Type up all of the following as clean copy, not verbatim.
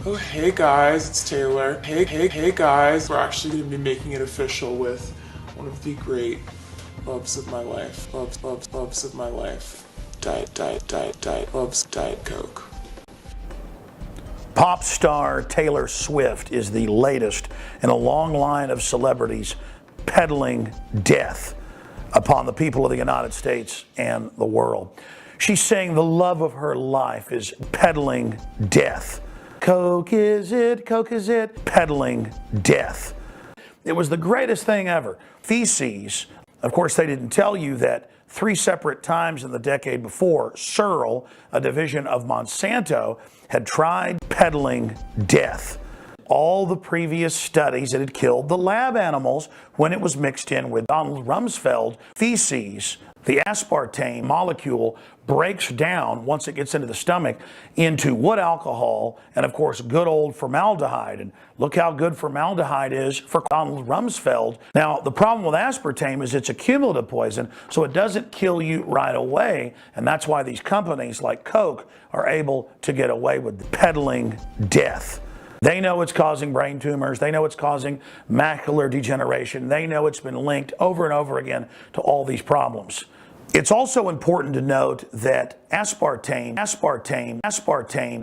Oh, hey guys, it's Taylor. Hey guys. We're actually going to be making it official with one of the great loves of my life. Loves of my life. Diet Coke. Pop star Taylor Swift is the latest in a long line of celebrities peddling death upon the people of the United States and the world. She's saying the love of her life is peddling death. Coke is it, peddling death. It was the greatest thing ever. Feces, of course, they didn't tell you that 3 separate times in the decade before, Searle, a division of Monsanto, had tried peddling death. All the previous studies that had killed the lab animals when it was mixed in with Donald Rumsfeld feces, the aspartame molecule breaks down once it gets into the stomach into wood alcohol and, of course, good old formaldehyde. And look how good formaldehyde is for Donald Rumsfeld. Now, the problem with aspartame is it's a cumulative poison, so it doesn't kill you right away. And that's why these companies like Coke are able to get away with peddling death. They know it's causing brain tumors. They know it's causing macular degeneration. They know it's been linked over and over again to all these problems. It's also important to note that aspartame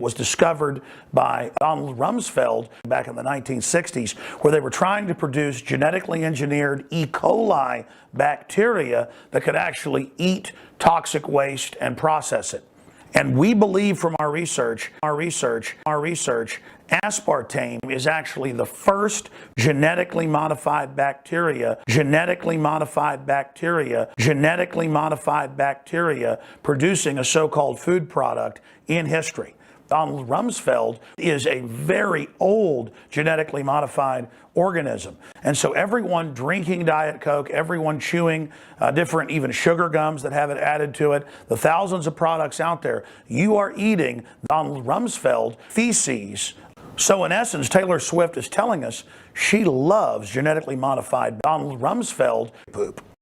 was discovered by Donald Rumsfeld back in the 1960s, where they were trying to produce genetically engineered E. coli bacteria that could actually eat toxic waste and process it. And we believe from our research, aspartame is actually the first genetically modified bacteria producing a so-called food product in history. Donald Rumsfeld is a very old genetically modified organism. And so everyone drinking Diet Coke, everyone chewing different even sugar gums that have it added to it, the thousands of products out there, you are eating Donald Rumsfeld feces. So in essence, Taylor Swift is telling us she loves genetically modified Donald Rumsfeld poop.